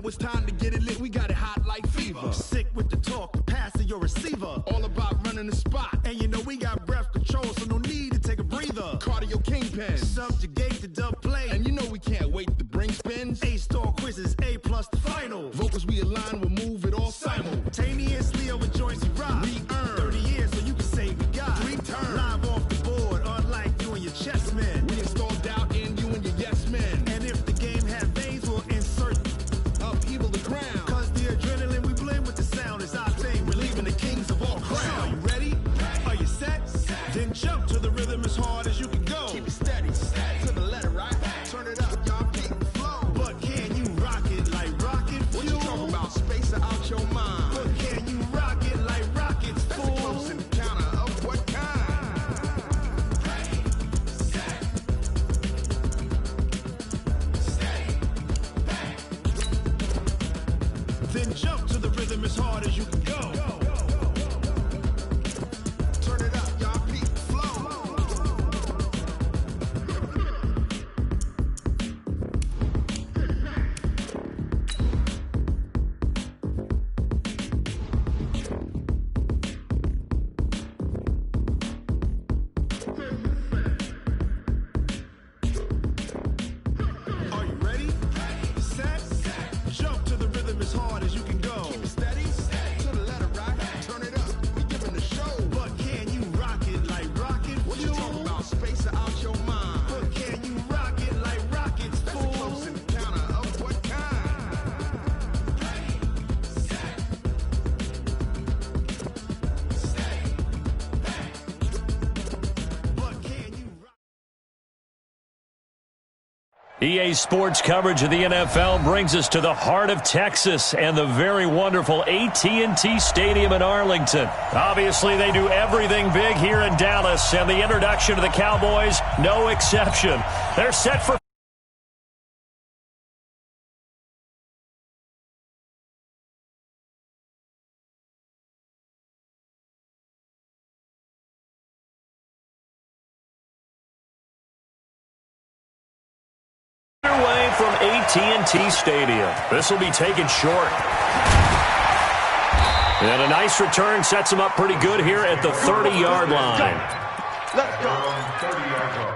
it's time to get it lit. We got it hot like fever. Sick with the talk, the pass to your receiver. All about running the spot. And you know we got breath control, so no need to take a breather. Cardio kingpin. Subjugate the dub play. And you know we can't wait to bring spins. A-star quizzes, A+ the final. Vocals we align, we'll move it all simultaneously over joints we rock. We earn 30 years so you can say we got 3 turns. Live off the board, unlike you and your chess men. We install doubt in you and your yes men. And if the game had veins, we'll insert upheaval the crown. Cause the adrenaline we blend with the sound is our thing. We're leaving the kings of all crowns. So are you ready? Are you set? Then jump to the rhythm as hard as you can go. Keep it steady, to the letter, right? Turn it up, y'all keep it flow. But can you rock it like rocket fuel? What you talking about? Space or out your mind? But can you rock it like rockets, That's fool? a close encounter of what kind? Then jump to the rhythm as hard as you can go. Turn it up, y'all keep it flow. Are you ready? Set? Jump to the rhythm as hard as you can go. Keep it steady, to the letter, right? Turn it up, we giving the show. But can you rock it like rocket What you fuel? talking about? Space or out your mind? But can you rock it like rockets, That's a fool? close encounter of what kind? But can you rock EA Sports coverage of the NFL brings us to the heart of Texas and the very wonderful AT&T Stadium in Arlington. Obviously, they do everything big here in Dallas, and the introduction to the Cowboys, no exception. They're set for away from AT&T Stadium. This will be taken short. And a nice return sets him up pretty good here at the 30-yard line. Let's go. 30-yard line.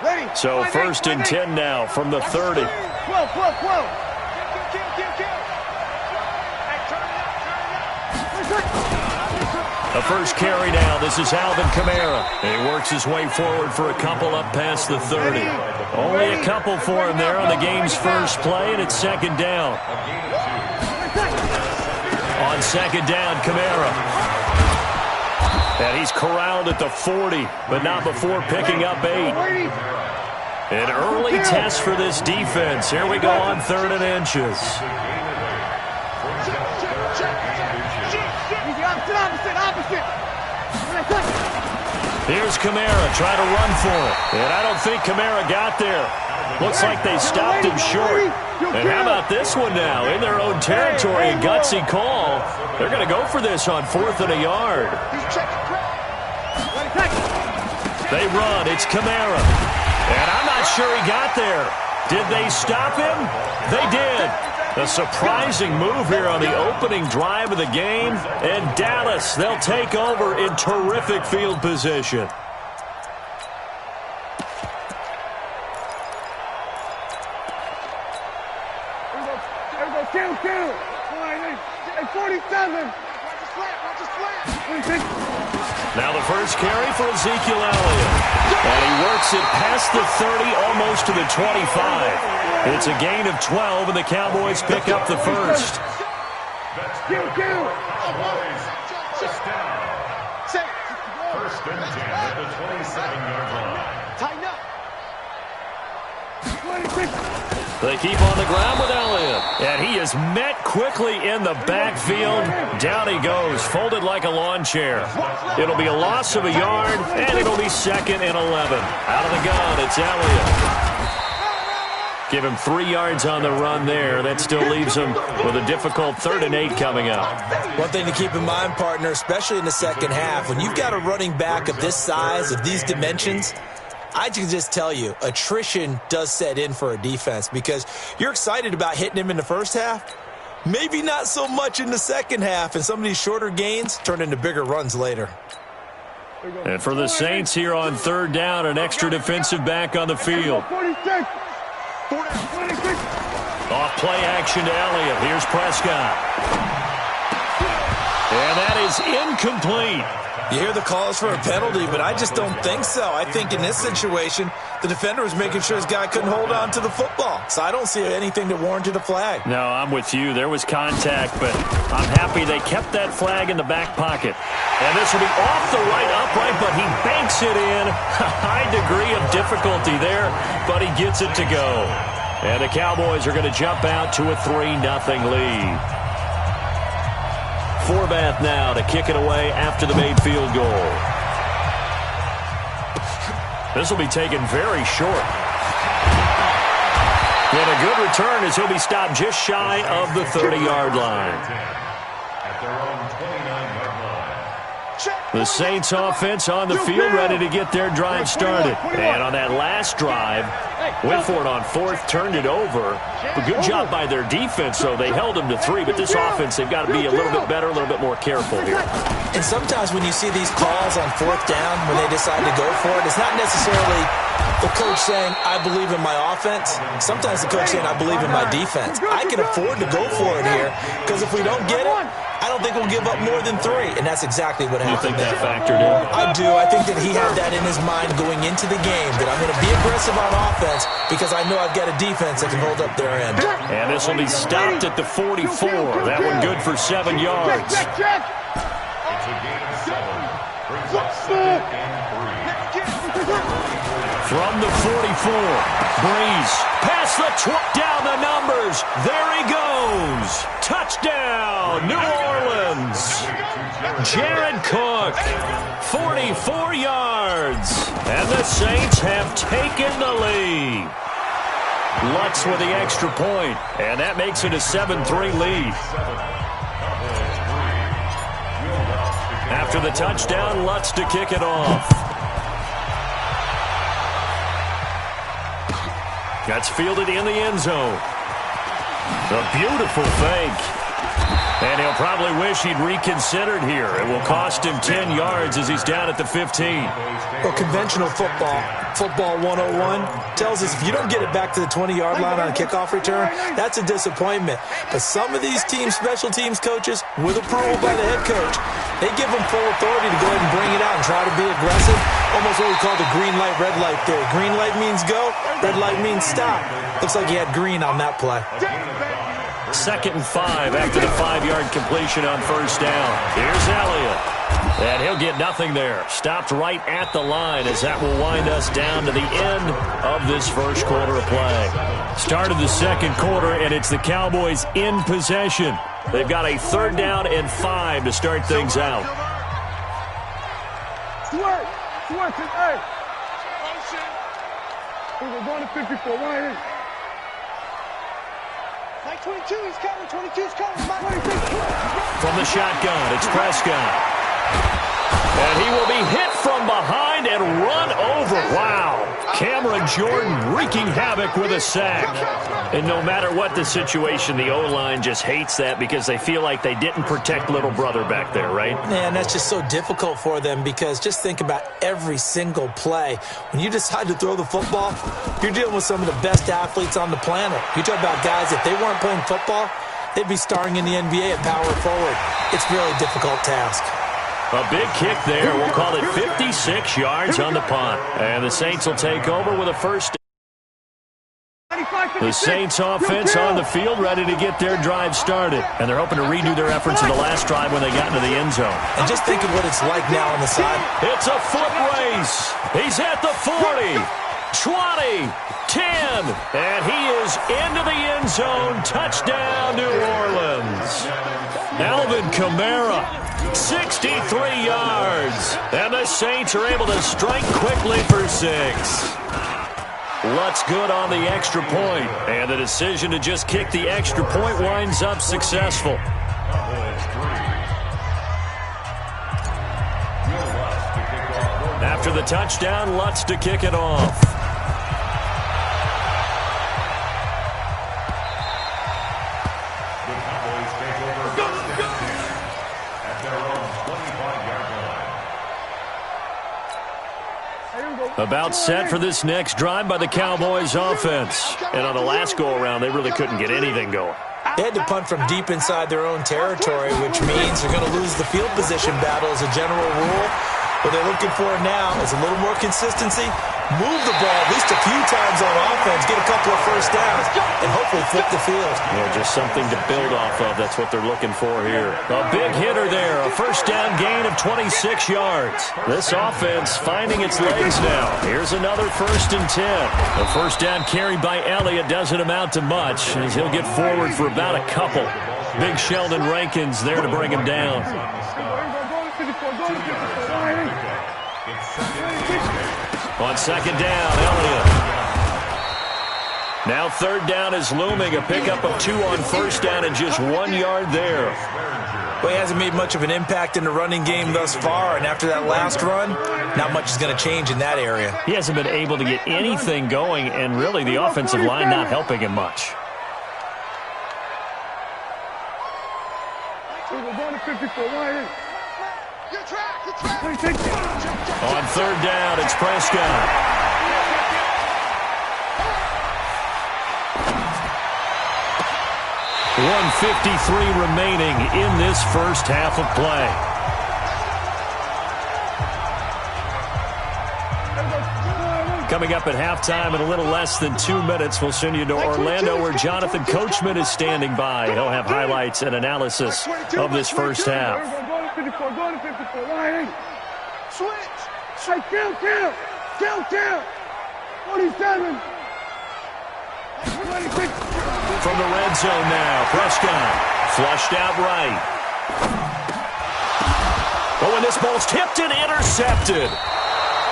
Ready. So first and 10 now from the 30. 12. The first carry now. This is Alvin Kamara. And he works his way forward for a couple up past the 30. Only a couple for him there on the game's first play, and it's second down. On second down, Kamara. And he's corralled at the 40, but not before picking up 8. An early test for this defense. Here we go on 3rd and inches. Here's Kamara trying to run for it. And I don't think Kamara got there. Looks like they stopped him short. And how about this one now? In their own territory, a gutsy call. They're going to go for this on 4th and a yard. They run. It's Kamara. And I'm not sure he got there. Did they stop him? They did. A surprising move here on the opening drive of the game. And Dallas, they'll take over in terrific field position. There we go. Two. 47. Watch the slant. Now the first carry for Ezekiel Elliott. And he works it past the 30, almost to the 25. It's a gain of 12, and the Cowboys pick up the first. First and 10 at the 27-yard line. Tighten up. They keep on the ground with Elliott. And he is met quickly in the backfield. Down he goes, folded like a lawn chair. It'll be a loss of a yard, and it'll be 2nd and 11. Out of the gun, it's Elliott. Give him 3 yards on the run there. That still leaves him with a difficult 3rd and 8 coming up. One thing to keep in mind, partner, especially in the second half, when you've got a running back of this size, of these dimensions, I can just tell you, attrition does set in for a defense because you're excited about hitting him in the first half. Maybe not so much in the second half, and some of these shorter gains turn into bigger runs later. And for the Saints here on 3rd down, an extra defensive back on the field. Off play action to Elliott. Here's Prescott. And that is incomplete. You hear the calls for a penalty, but I just don't think so. I think in this situation, the defender was making sure his guy couldn't hold on to the football. So I don't see anything that warranted a flag. No, I'm with you. There was contact, but I'm happy they kept that flag in the back pocket. And this will be off the right upright, but he banks it in. A high degree of difficulty there, but he gets it to go. And the Cowboys are going to jump out to a 3-0 lead. Forbath now to kick it away after the made field goal. This will be taken very short. And a good return as he'll be stopped just shy of the 30-yard line. At their own 29-yard line. The Saints offense on the field ready to get their drive started. And on that last drive, went for it on 4th, turned it over. A good job by their defense, though. They held them to 3, but this offense, they've got to be a little bit better, a little bit more careful here. And sometimes when you see these calls on 4th down, when they decide to go for it, it's not necessarily the coach saying, I believe in my offense. Sometimes the coach saying, I believe in my defense. I can afford to go for it here, because if we don't get it, I don't think we'll give up more than 3, and that's exactly what happened. You think that factored in? I do. I think that he had that in his mind going into the game, that I'm going to be aggressive on offense because I know I've got a defense that can hold up their end. And this will be stopped at the 44. That one good for 7 yards. It's a gain of 7. Brings up 2nd and 3. From the 44, Breeze past the down the numbers. There he goes. Touchdown, New Orleans. Jared Cook, 44 yards. And the Saints have taken the lead. Lutz with the extra point, and that makes it a 7-3 lead. After the touchdown, Lutz to kick it off. That's fielded in the end zone. A beautiful fake. And he'll probably wish he'd reconsidered here. It will cost him 10 yards as he's down at the 15. Well, conventional football 101, tells us if you don't get it back to the 20-yard line on a kickoff return, that's a disappointment. But some of these special teams coaches, with approval by the head coach, they give them full authority to go ahead and bring it out and try to be aggressive. Almost what we call the green light, red light theory. Green light means go, red light means stop. Looks like he had green on that play. 2nd and 5 after the 5-yard completion on 1st down. Here's Elliott. And he'll get nothing there. Stopped right at the line as that will wind us down to the end of this first quarter of play. Start of the second quarter, and it's the Cowboys in possession. They've got a 3rd down and 5 to start things out. Swerve, hey. We're going to 54, right in. 22, he's coming, 22's coming. From the shotgun, it's Prescott. And he will be hit from behind and run over. Wow. Cameron Jordan wreaking havoc with a sack. And no matter what the situation, the O-line just hates that because they feel like they didn't protect little brother back there, right? Man, that's just so difficult for them because just think about every single play. When you decide to throw the football, you're dealing with some of the best athletes on the planet. You talk about guys, if they weren't playing football, they'd be starring in the NBA at power forward. It's a really difficult task. A big kick there. We'll call it 56 yards on the punt. And the Saints will take over with a first. The Saints offense on the field, ready to get their drive started. And they're hoping to redo their efforts in the last drive when they got into the end zone. And just think of what it's like now on the side. It's a foot race. He's at the 40, 20, 10, and he is into the end zone. Touchdown, New Orleans. Alvin Kamara, 63 yards. And the Saints are able to strike quickly for 6. Lutz good on the extra point, and the decision to just kick the extra point winds up successful. After the touchdown, Lutz to kick it off. The Cowboys take over first and 10 at their own 25-yard line. About set for this next drive by the Cowboys offense. And on the last go-around, they really couldn't get anything going. They had to punt from deep inside their own territory, which means they're going to lose the field position battle as a general rule. What they're looking for now is a little more consistency, move the ball at least a few times on offense, get a couple of first downs, and hopefully flip the field. Yeah, just something to build off of. That's what they're looking for here. A big hitter there, a first down gain of 26 yards. This offense finding its legs now. Here's another 1st and 10. The first down carried by Elliott doesn't amount to much, as he'll get forward for about a couple. Big Sheldon Rankins there to bring him down. On second down, Elliott. Now 3rd down is looming. A pickup of 2 on first down and just 1 yard there. Well, he hasn't made much of an impact in the running game thus far, and after that last run, not much is going to change in that area. He hasn't been able to get anything going, and really the offensive line not helping him much. We're going to 54. Why? On 3rd down, it's Prescott. .153 remaining in this first half of play. Coming up at halftime in a little less than 2 minutes, we'll send you to Orlando where Jonathan Coachman is standing by. He'll have highlights and analysis of this first half. Going to 54. Why? Switch. Hey, kill. 47. 26. From the red zone now, Prescott flushed out right. Oh, and this ball's tipped and intercepted.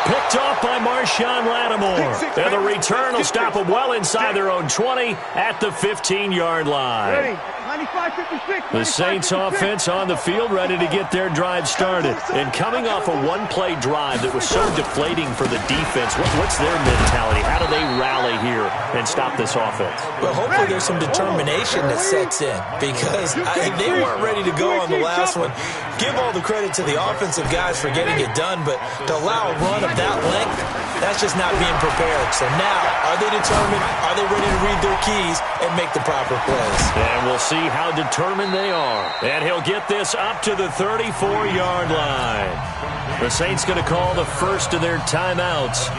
Picked off by Marshawn Lattimore. And the return will stop them well inside their own 20 at the 15-yard line. Ready. 95-56. The Saints offense on the field ready to get their drive started. And coming off a one-play drive that was so deflating for the defense, what's their mentality? How do they rally here and stop this offense? Well, hopefully there's some determination that sets in because they weren't ready to go on the last one. Give all the credit to the offensive guys for getting it done, but to allow a run of that length, that's just not being prepared. So now, are they determined? Are they ready to read their keys and make the proper plays? And we'll see how determined they are. And he'll get this up to the 34-yard line. The Saints going to call the first of their timeouts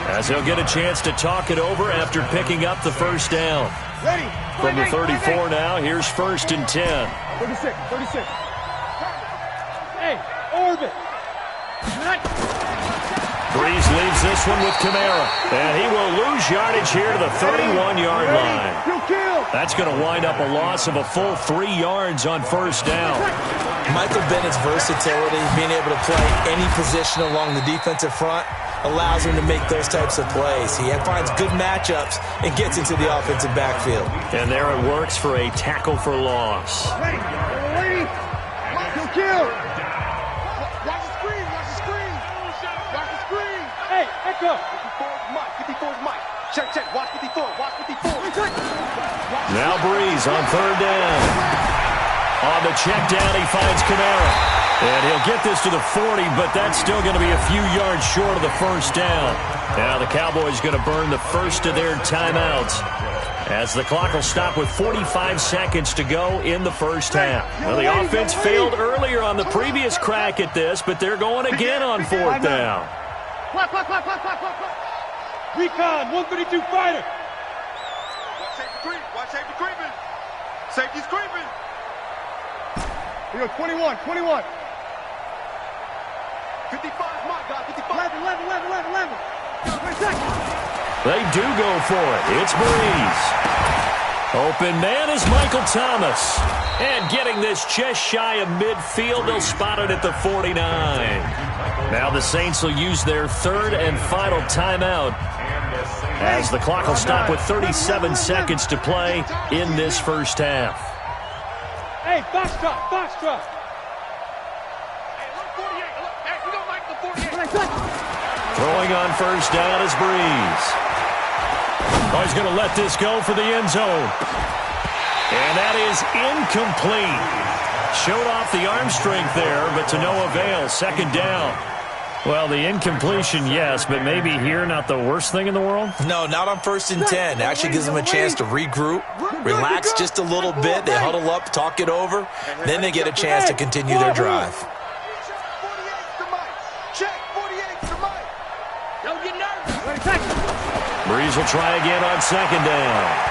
as he'll get a chance to talk it over after picking up the first down. Ready. From the 34 now, here's 1st and 10. 36. Hey, orbit. Breeze leaves this one with Kamara. And he will lose yardage here to the 31-yard line. That's going to wind up a loss of a full 3 yards on first down. Michael Bennett's versatility, being able to play any position along the defensive front, allows him to make those types of plays. He finds good matchups and gets into the offensive backfield. And there it works for a tackle for loss. Ready. Kill. Watch the screen. Hey, echo. 54's Mike. Check. Watch 54. Now Breeze on 3rd down. On the check down, he finds Kamara. And he'll get this to the 40, but that's still going to be a few yards short of the first down. Now the Cowboys going to burn the first of their timeouts as the clock will stop with 45 seconds to go in the first half. Well, the offense failed earlier on the previous crack at this, but they're going again on fourth down. Recon, 132 fighter. Watch safety creeping. Safety's creeping. Here go 21. 55, my God, 55. 11. 20 seconds. They do go for it. It's Breeze. Open man is Michael Thomas. And getting this just shy of midfield, they'll spot it at the 49. Now the Saints will use their third and final timeout as the clock will stop with 37 seconds to play in this first half. Hey, box drop. Throwing on first down is Breeze. Oh, he's going to let this go for the end zone. And that is incomplete. Showed off the arm strength there, but to no avail. Second down. Well, the incompletion, yes, but maybe here not the worst thing in the world? No, not on 1st and 10. Actually gives them a chance to regroup, relax just a little bit. They huddle up, talk it over. Then they get a chance to continue their drive. Breeze will try again on second down.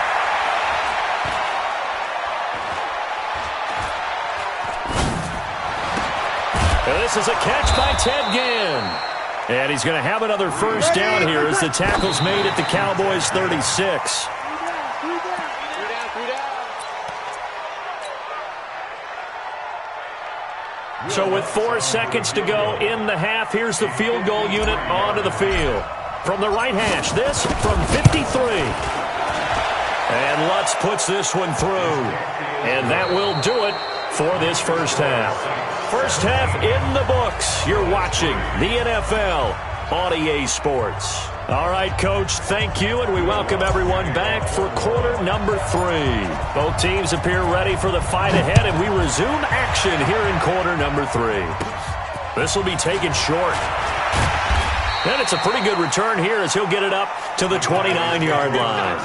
And this is a catch by Ted Ginn. And he's going to have another first down here as the tackle's made at the Cowboys' 36. So with 4 seconds to go in the half, here's the field goal unit onto the field. From the right hash, this from 53. And Lutz puts this one through. And that will do it for this first half. First half in the books. You're watching the NFL on EA Sports. All right, Coach, thank you, and we welcome everyone back for quarter number 3. Both teams appear ready for the fight ahead, and we resume action here in quarter number 3. This will be taken short. And it's a pretty good return here as he'll get it up to the 29-yard line.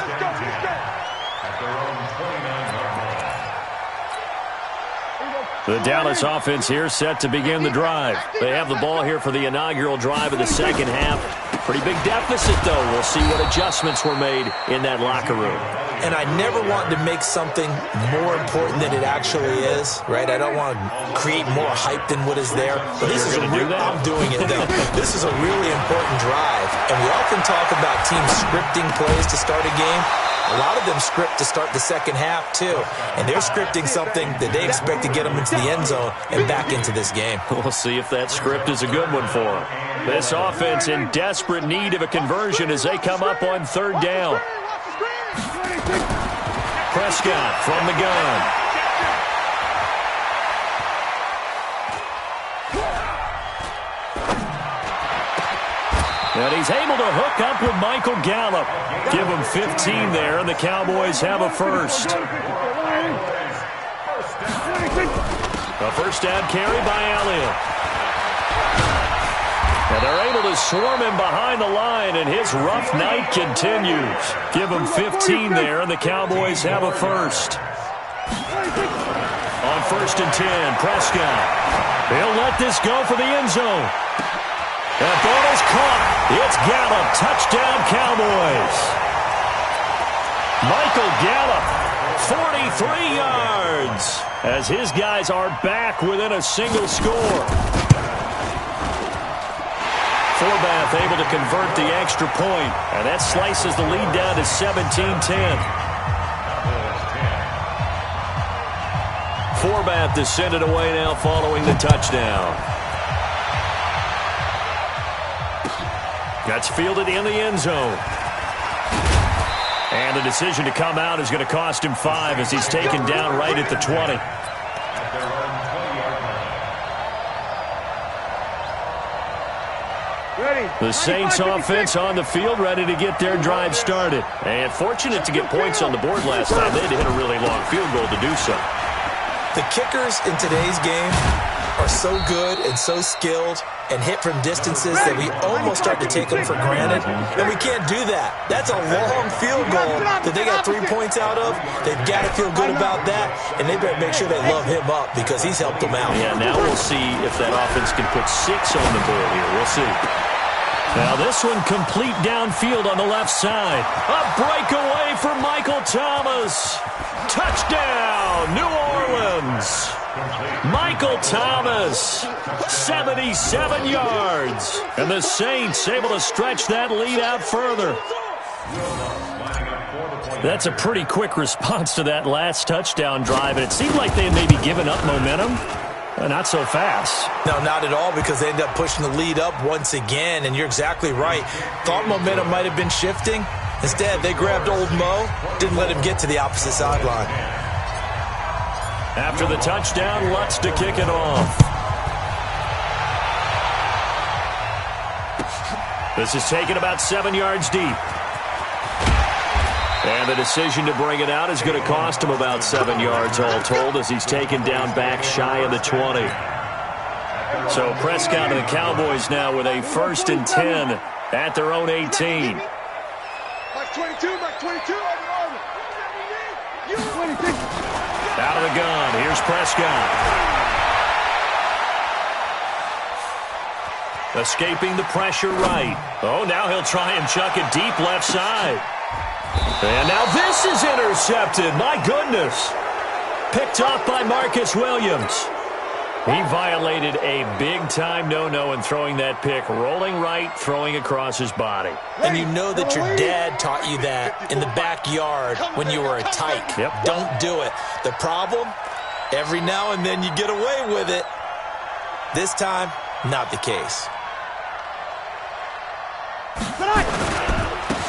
The Dallas offense here set to begin the drive. They have the ball here for the inaugural drive of the second half. Pretty big deficit, though. We'll see what adjustments were made in that locker room. And I never want to make something more important than it actually is, right? I don't want to create more hype than what is there. But this is I'm doing it, though. This is a really important drive. And we often talk about teams scripting plays to start a game. A lot of them script to start the second half, too. And they're scripting something that they expect to get them into the end zone and back into this game. We'll see if that script is a good one for them. This offense in desperate need of a conversion as they come up on third down. Prescott from the gun. And he's able to hook up with Michael Gallup. Give him 15 there, and the Cowboys have a first. A first down carry by Elliott. And they're able to swarm him behind the line, and his rough night continues. Give him 15 there, and the Cowboys have a first. On 1st and 10, Prescott. He'll let this go for the end zone. That ball is caught. It's Gallup. Touchdown, Cowboys. Michael Gallup, 43 yards, as his guys are back within a single score. Forbath able to convert the extra point, and that slices the lead down to 17-10. Forbath descended away now following the touchdown. That's fielded in the end zone. And the decision to come out is going to cost him 5 as he's taken down right at the 20. The Saints offense on the field ready to get their drive started. And fortunate to get points on the board last time. They had to hit a really long field goal to do so. The kickers in today's game are so good and so skilled and hit from distances that we almost start to take them for granted, and we can't do that. That's a long field goal that they got 3 points out of. They've got to feel good about that, and they better make sure they love him up because he's helped them out. Yeah, now we'll see if that offense can put 6 on the board here. We'll see. Now this one complete downfield on the left side. A breakaway for Michael Thomas. Touchdown, New Orleans. Michael Thomas, 77 yards. And the Saints able to stretch that lead out further. That's a pretty quick response to that last touchdown drive. And it seemed like they had maybe given up momentum. Not so fast. No, not at all, because they end up pushing the lead up once again. And you're exactly right. Thought momentum might have been shifting. Instead, they grabbed old Mo, didn't let him get to the opposite sideline. After the touchdown, Lutz to kick it off. This is taken about 7 yards deep. And the decision to bring it out is going to cost him about 7 yards all told as he's taken down back shy of the 20. So Prescott and the Cowboys now with a 1st and 10 at their own 18. Mike 22, Mike 22. Out of the gun, here's Prescott. Escaping the pressure right. Oh, now he'll try and chuck it deep left side. And now this is intercepted. My goodness. Picked off by Marcus Williams. He violated a big-time no-no in throwing that pick. Rolling right, throwing across his body. And you know that your dad taught you that in the backyard when you were a tyke. Yep. Don't do it. The problem, every now and then you get away with it. This time, not the case.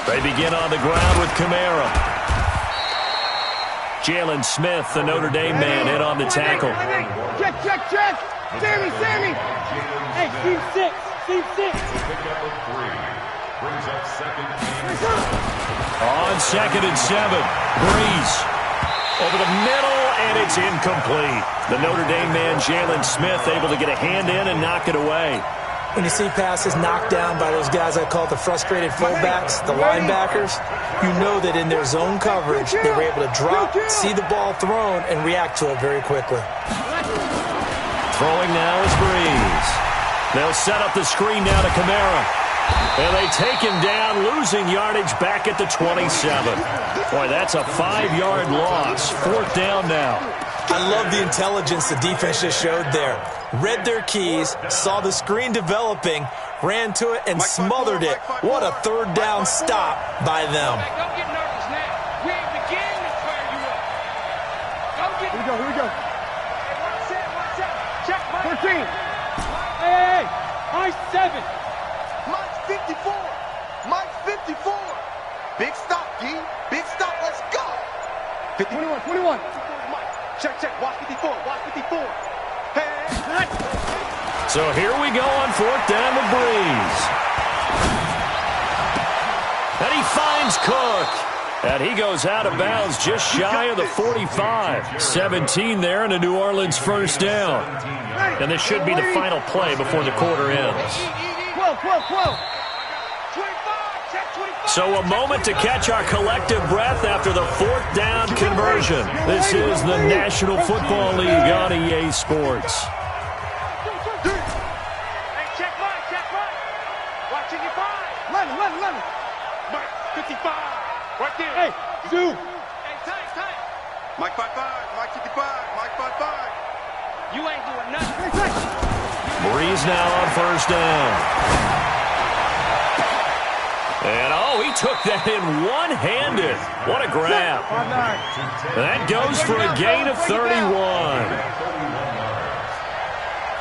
They begin on the ground with Kamara. Jalen Smith, the Notre Dame man, in on the tackle. Check, check, check. Sammy, Sammy. Hey, team 6. Team 6. Brings up 2nd and On 2nd and 7, Breeze over the middle, and it's incomplete. The Notre Dame man, Jalen Smith, able to get a hand in and knock it away. When you see passes knocked down by those guys I call the frustrated fullbacks, the linebackers, you know that in their zone coverage, they were able to drop, see the ball thrown, and react to it very quickly. Throwing now is Breeze. They'll set up the screen now to Kamara. And they take him down, losing yardage back at the 27. Boy, that's a 5-yard loss. 4th down now. I love the intelligence the defense just showed there. Read their keys, saw the screen developing, ran to it, and smothered it. What a 3rd down stop by them. Don't get nervous now. We ain't beginning to fire you up. Don't get nervous. Here we go. Watch out. Check Mike. 13. Hey, Mike 7. Mike 54. Mike 54. Big stop, G. Big stop. Let's go. 21. Mike. Check. Watch 54. Watch 54. Hey. So here we go on 4th down with Breeze. And he finds Cook. And he goes out of bounds just shy of the 45. 17 there and a New Orleans 1st down. And this should be the final play before the quarter ends. 12. So a moment to catch our collective breath after the 4th down conversion. This is the National Football League on EA Sports. Hey, check Mike. Watch 55. 11. Mike 55. Right there. Hey, Zoo. Hey, tight. Mike 55. Mike 55. Mike 55. You ain't doing nothing. Breeze now on 1st down. And, he took that in one-handed. What a grab. That goes for a gain of 31.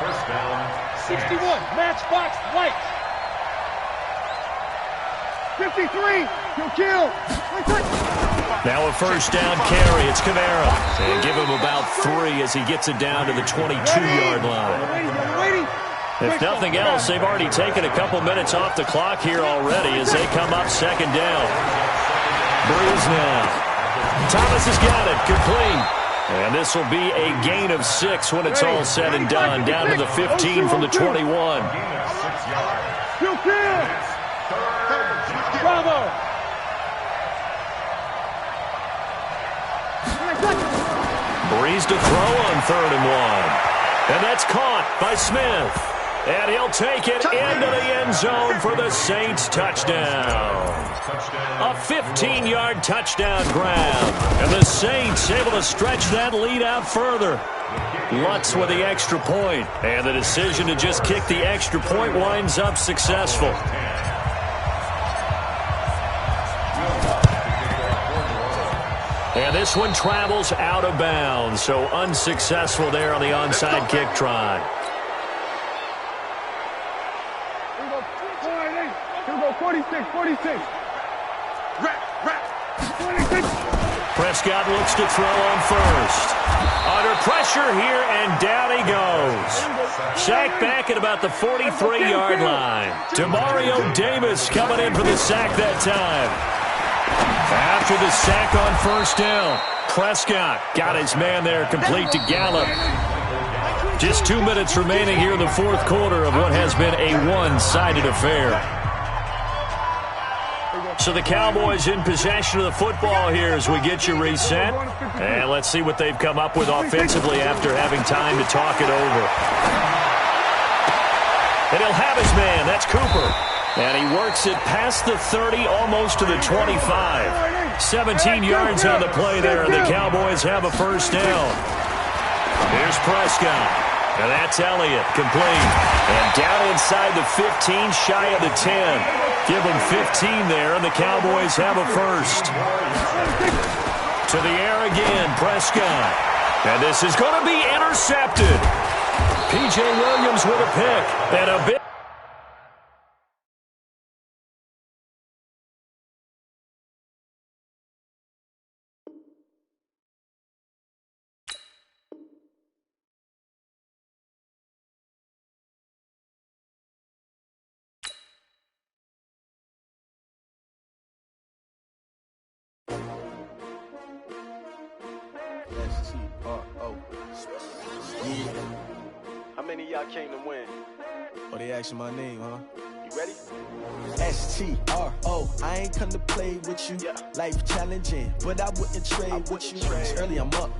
1st down. 61. Matchbox White. 53. He'll kill. Now a 1st down carry. It's Kamara. And give him about 3 as he gets it down to the 22-yard line. Waiting. If nothing else, they've already taken a couple minutes off the clock here already as they come up 2nd down. Breeze now. Thomas has got it. Complete. And this will be a gain of 6 when it's all said and done. Down to the 15 from the 21. Bravo! Breeze to throw on 3rd and 1. And that's caught by Smith. And he'll take it into the end zone for the Saints touchdown. A 15-yard touchdown grab. And the Saints able to stretch that lead out further. Lutz with the extra point. And the decision to just kick the extra point winds up successful. And this one travels out of bounds. So unsuccessful there on the onside kick try. Here we go, 46. 46. Prescott looks to throw on first. Under pressure here, and down he goes. Sacked back at about the 43-yard line. Demario Davis coming in for the sack that time. After the sack on first down, Prescott got his man there complete to Gallup. Just 2 minutes remaining here in the fourth quarter of what has been a one-sided affair. So the Cowboys in possession of the football here as we get you reset. And let's see what they've come up with offensively after having time to talk it over. And he'll have his man. That's Cooper. And he works it past the 30, almost to the 25. 17 yards on the play there, and the Cowboys have a first down. Here's Prescott. And that's Elliott, complete. And down inside the 15, shy of the 10. Give them 15 there, and the Cowboys have a first. To the air again, Prescott. And this is going to be intercepted. P.J. Williams with a pick. And a big... How many of y'all came to win? Oh, they asking my name, huh? You ready? S-T-R-O, I ain't come to play with you. Life challenging, but I wouldn't trade with you. It's early, I'm up.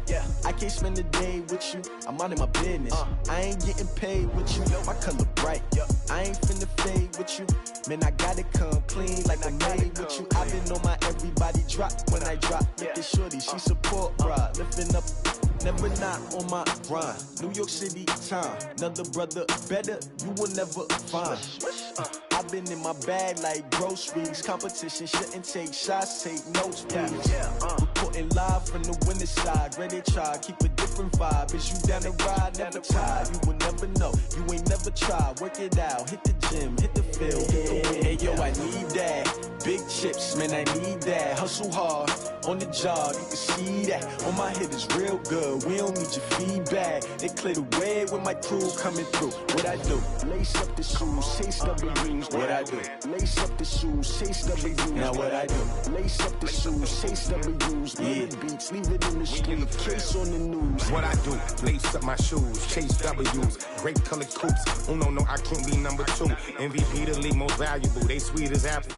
I can't spend the day with you. I'm out of my business. I ain't getting paid with you. My color bright. I ain't finna fade with you. Man, I gotta come clean like I made with you. I've been on my everybody drop when I drop. Look at shorty, she support, bruh. Lifting up. Never not on my grind. New York City time. Another brother better, you will never find. I've been in my bag like groceries. Competition shouldn't take shots, take notes, please. Reporting live from the winning side. Ready to try, keep a different vibe. Is you down the ride, never tired. You will never know, you ain't never tried. Work it out, hit the gym, hit the field, hit the win. Hey yo, I need that. Big chips, man, I need that. Hustle hard, on the job, you can see that. On my hit is real good, we don't need your feedback. They clear the way with my crew coming through. What I do? Lace up the shoes, chase W's. What I do? Lace up the shoes, chase W's. Now what I do? Lace up the shoes, chase W's. Yeah, beats, leave it in the street, case on the news. What I do? Lace up my shoes, chase W's. Great colored coupes. Oh no, I can't be number 2. MVP the league most valuable. They sweet as apple.